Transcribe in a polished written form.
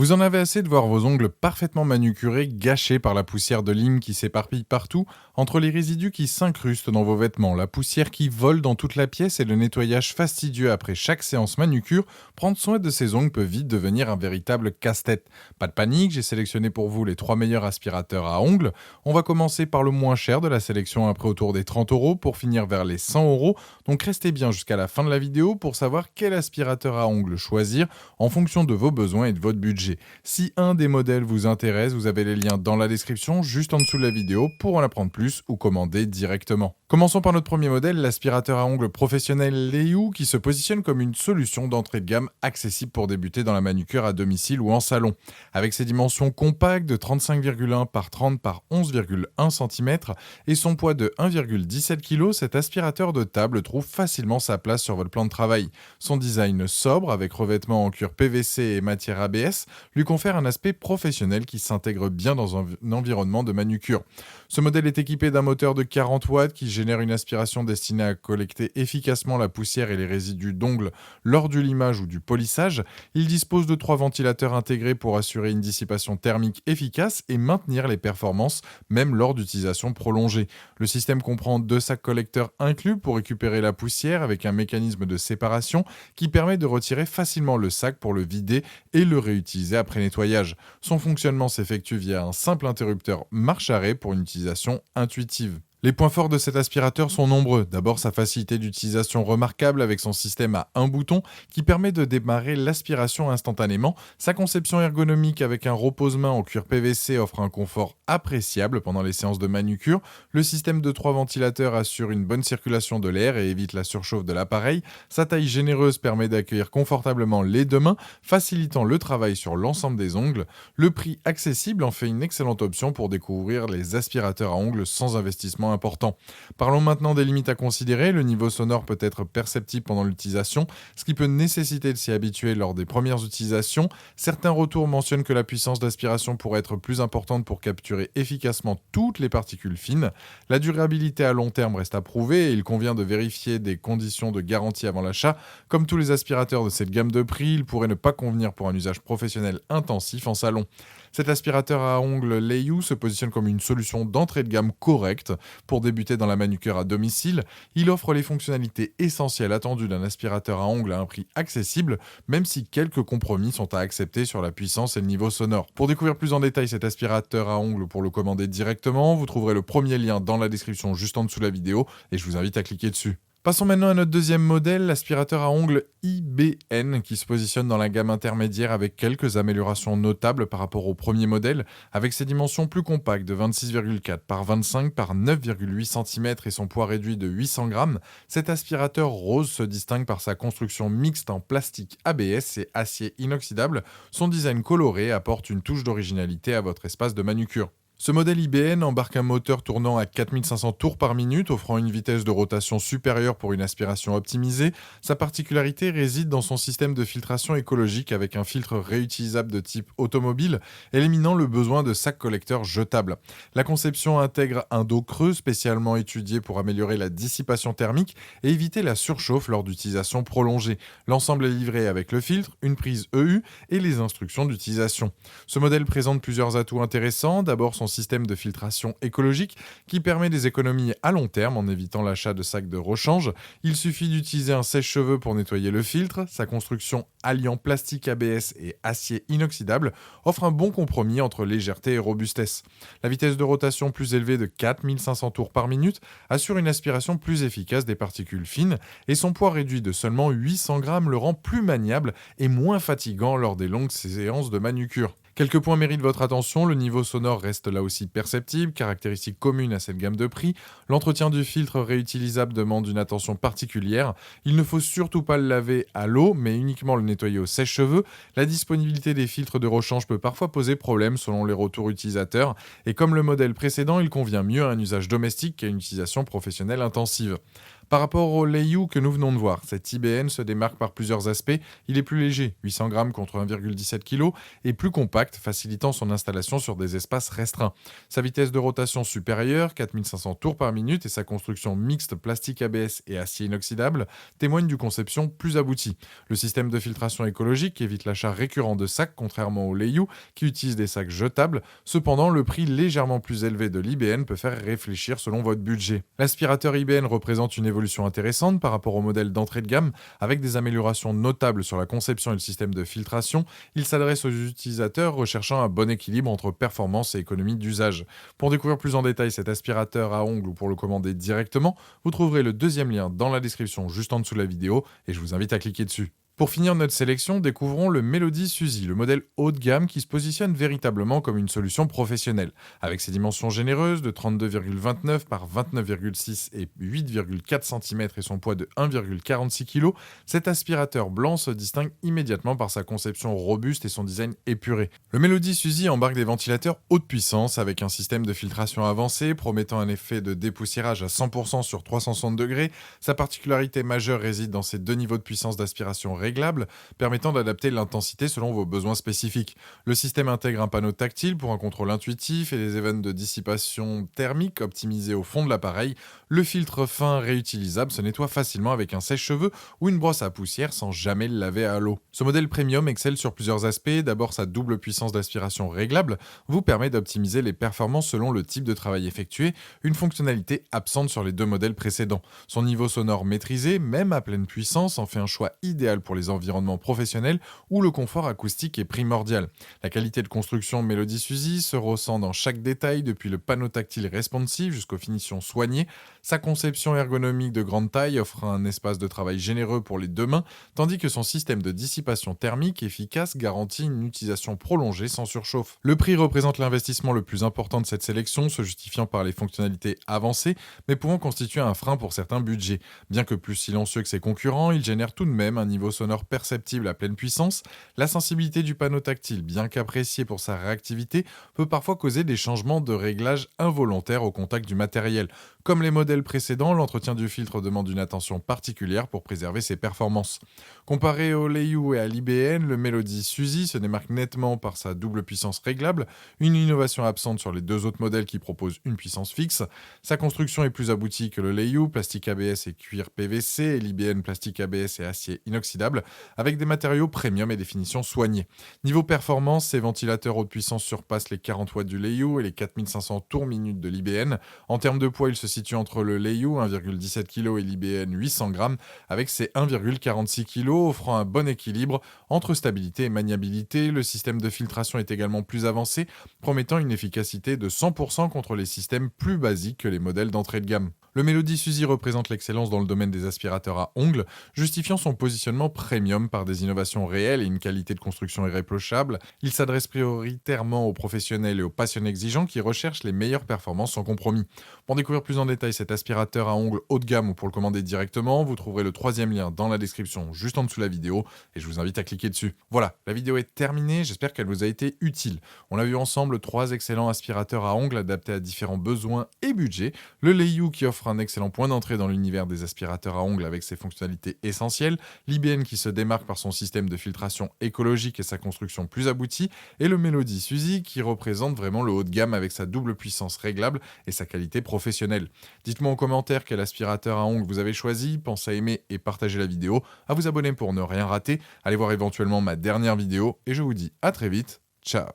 Vous en avez assez de voir vos ongles parfaitement manucurés gâchés par la poussière de lime qui s'éparpille partout, entre les résidus qui s'incrustent dans vos vêtements, la poussière qui vole dans toute la pièce et le nettoyage fastidieux après chaque séance manucure. Prendre soin de ses ongles peut vite devenir un véritable casse-tête. Pas de panique, j'ai sélectionné pour vous les 3 meilleurs aspirateurs à ongles. On va commencer par le moins cher de la sélection, après autour des 30 € pour finir vers les 100 €. Donc restez bien jusqu'à la fin de la vidéo pour savoir quel aspirateur à ongles choisir en fonction de vos besoins et de votre budget. Si un des modèles vous intéresse, vous avez les liens dans la description, juste en dessous de la vidéo, pour en apprendre plus ou commander directement. Commençons par notre premier modèle, l'aspirateur à ongles professionnel Leiyu, qui se positionne comme une solution d'entrée de gamme accessible pour débuter dans la manucure à domicile ou en salon. Avec ses dimensions compactes de 35,1 par 30 par 11,1 cm et son poids de 1,17 kg, cet aspirateur de table trouve facilement sa place sur votre plan de travail. Son design sobre, avec revêtement en cuir PVC et matière ABS, lui confère un aspect professionnel qui s'intègre bien dans un environnement de manucure. Ce modèle est équipé d'un moteur de 40 watts qui génère une aspiration destinée à collecter efficacement la poussière et les résidus d'ongles lors du limage ou du polissage. Il dispose de 3 ventilateurs intégrés pour assurer une dissipation thermique efficace et maintenir les performances même lors d'utilisation prolongée. Le système comprend 2 sacs collecteurs inclus pour récupérer la poussière, avec un mécanisme de séparation qui permet de retirer facilement le sac pour le vider et le réutiliser après nettoyage. Son fonctionnement s'effectue via un simple interrupteur marche-arrêt pour une utilisation intuitive. Les points forts de cet aspirateur sont nombreux. D'abord, sa facilité d'utilisation remarquable avec son système à un bouton qui permet de démarrer l'aspiration instantanément. Sa conception ergonomique avec un repose-main en cuir PVC offre un confort appréciable pendant les séances de manucure. Le système de 3 ventilateurs assure une bonne circulation de l'air et évite la surchauffe de l'appareil. Sa taille généreuse permet d'accueillir confortablement les 2 mains, facilitant le travail sur l'ensemble des ongles. Le prix accessible en fait une excellente option pour découvrir les aspirateurs à ongles sans investissement important. Parlons maintenant des limites à considérer. Le niveau sonore peut être perceptible pendant l'utilisation, ce qui peut nécessiter de s'y habituer lors des premières utilisations. Certains retours mentionnent que la puissance d'aspiration pourrait être plus importante pour capturer efficacement toutes les particules fines. La durabilité à long terme reste à prouver et il convient de vérifier des conditions de garantie avant l'achat. Comme tous les aspirateurs de cette gamme de prix, il pourrait ne pas convenir pour un usage professionnel intensif en salon. Cet aspirateur à ongles Leiyu se positionne comme une solution d'entrée de gamme correcte pour débuter dans la manucure à domicile. Il offre les fonctionnalités essentielles attendues d'un aspirateur à ongles à un prix accessible, même si quelques compromis sont à accepter sur la puissance et le niveau sonore. Pour découvrir plus en détail cet aspirateur à ongles, pour le commander directement, vous trouverez le premier lien dans la description juste en dessous de la vidéo et je vous invite à cliquer dessus. Passons maintenant à notre deuxième modèle, l'aspirateur à ongles IBN, qui se positionne dans la gamme intermédiaire avec quelques améliorations notables par rapport au premier modèle. Avec ses dimensions plus compactes de 26,4 par 25 par 9,8 cm et son poids réduit de 800 grammes, cet aspirateur rose se distingue par sa construction mixte en plastique ABS et acier inoxydable. Son design coloré apporte une touche d'originalité à votre espace de manucure. Ce modèle IBN embarque un moteur tournant à 4500 tours par minute, offrant une vitesse de rotation supérieure pour une aspiration optimisée. Sa particularité réside dans son système de filtration écologique avec un filtre réutilisable de type automobile, éliminant le besoin de sacs collecteurs jetables. La conception intègre un dos creux spécialement étudié pour améliorer la dissipation thermique et éviter la surchauffe lors d'utilisation prolongée. L'ensemble est livré avec le filtre, une prise EU et les instructions d'utilisation. Ce modèle présente plusieurs atouts intéressants. D'abord, son système de filtration écologique qui permet des économies à long terme en évitant l'achat de sacs de rechange. Il suffit d'utiliser un sèche-cheveux pour nettoyer le filtre. Sa construction alliant plastique ABS et acier inoxydable offre un bon compromis entre légèreté et robustesse. La vitesse de rotation plus élevée de 4500 tours par minute assure une aspiration plus efficace des particules fines et son poids réduit de seulement 800 grammes le rend plus maniable et moins fatigant lors des longues séances de manucure. Quelques points méritent votre attention. Le niveau sonore reste là aussi perceptible, caractéristique commune à cette gamme de prix. L'entretien du filtre réutilisable demande une attention particulière. Il ne faut surtout pas le laver à l'eau, mais uniquement le nettoyer au sèche-cheveux. La disponibilité des filtres de rechange peut parfois poser problème selon les retours utilisateurs. Et comme le modèle précédent, il convient mieux à un usage domestique qu'à une utilisation professionnelle intensive. Par rapport au Leiyou que nous venons de voir, cet IBN se démarque par plusieurs aspects. Il est plus léger, 800 grammes contre 1,17 kg, et plus compact, facilitant son installation sur des espaces restreints. Sa vitesse de rotation supérieure, 4500 tours par minute, et sa construction mixte plastique ABS et acier inoxydable témoignent d'une conception plus aboutie. Le système de filtration écologique évite l'achat récurrent de sacs, contrairement au Leiyou qui utilise des sacs jetables. Cependant, le prix légèrement plus élevé de l'IBN peut faire réfléchir selon votre budget. L'aspirateur IBN représente une évolution intéressante par rapport au modèle d'entrée de gamme, avec des améliorations notables sur la conception et le système de filtration. Il s'adresse aux utilisateurs recherchant un bon équilibre entre performance et économie d'usage. Pour découvrir plus en détail cet aspirateur à ongles ou pour le commander directement, vous trouverez le deuxième lien dans la description juste en dessous de la vidéo et je vous invite à cliquer dessus. Pour finir notre sélection, découvrons le Melody Suzy, le modèle haut de gamme qui se positionne véritablement comme une solution professionnelle. Avec ses dimensions généreuses de 32,29 par 29,6 et 8,4 cm et son poids de 1,46 kg, cet aspirateur blanc se distingue immédiatement par sa conception robuste et son design épuré. Le Melody Suzy embarque des ventilateurs haute puissance avec un système de filtration avancé promettant un effet de dépoussiérage à 100% sur 360 degrés. Sa particularité majeure réside dans ses deux niveaux de puissance d'aspiration réglables, permettant d'adapter l'intensité selon vos besoins spécifiques. Le système intègre un panneau tactile pour un contrôle intuitif et des events de dissipation thermique optimisés au fond de l'appareil. Le filtre fin réutilisable se nettoie facilement avec un sèche-cheveux ou une brosse à poussière sans jamais le laver à l'eau. Ce modèle premium excelle sur plusieurs aspects. D'abord, sa double puissance d'aspiration réglable vous permet d'optimiser les performances selon le type de travail effectué, une fonctionnalité absente sur les deux modèles précédents. Son niveau sonore maîtrisé, même à pleine puissance, en fait un choix idéal pour les environnements professionnels où le confort acoustique est primordial. La qualité de construction Melody Suzy se ressent dans chaque détail, depuis le panneau tactile responsive jusqu'aux finitions soignées. Sa conception ergonomique de grande taille offre un espace de travail généreux pour les deux mains, tandis que son système de dissipation thermique efficace garantit une utilisation prolongée sans surchauffe. Le prix représente l'investissement le plus important de cette sélection, se justifiant par les fonctionnalités avancées, mais pouvant constituer un frein pour certains budgets. Bien que plus silencieux que ses concurrents, il génère tout de même un niveau sonore perceptible à pleine puissance. La sensibilité du panneau tactile, bien qu'appréciée pour sa réactivité, peut parfois causer des changements de réglage involontaires au contact du matériel. Comme les modèles précédents, l'entretien du filtre demande une attention particulière pour préserver ses performances. Comparé au Leiyou et à l'IBN, le Melody Suzy se démarque nettement par sa double puissance réglable, une innovation absente sur les deux autres modèles qui proposent une puissance fixe. Sa construction est plus aboutie que le Leiyou, plastique ABS et cuir PVC, et l'IBN, plastique ABS et acier inoxydable, avec des matériaux premium et des finitions soignées. Niveau performance, ces ventilateurs haute puissance surpassent les 40 watts du Leiyou et les 4500 tours minute de l'IBN. En termes de poids, il se situe entre le Leiyou, 1,17 kg, et l'IBN, 800 grammes, avec ses 1,46 kg, offrant un bon équilibre entre stabilité et maniabilité. Le système de filtration est également plus avancé, promettant une efficacité de 100% contre les systèmes plus basiques que les modèles d'entrée de gamme. Le Melody Suzy représente l'excellence dans le domaine des aspirateurs à ongles, justifiant son positionnement premium par des innovations réelles et une qualité de construction irréprochable. Il s'adresse prioritairement aux professionnels et aux passionnés exigeants qui recherchent les meilleures performances sans compromis. Pour découvrir plus en détail cet aspirateur à ongles haut de gamme ou pour le commander directement, vous trouverez le troisième lien dans la description juste en dessous de la vidéo et je vous invite à cliquer dessus. Voilà, la vidéo est terminée, j'espère qu'elle vous a été utile. On a vu ensemble 3 excellents aspirateurs à ongles adaptés à différents besoins et budgets. Le Leiyou qui offre un excellent point d'entrée dans l'univers des aspirateurs à ongles avec ses fonctionnalités essentielles, l'IBN qui se démarque par son système de filtration écologique et sa construction plus aboutie, et le Melody Suzy qui représente vraiment le haut de gamme avec sa double puissance réglable et sa qualité professionnelle. Dites-moi en commentaire quel aspirateur à ongles vous avez choisi, pensez à aimer et partager la vidéo, à vous abonner pour ne rien rater, allez voir éventuellement ma dernière vidéo, et je vous dis à très vite, ciao.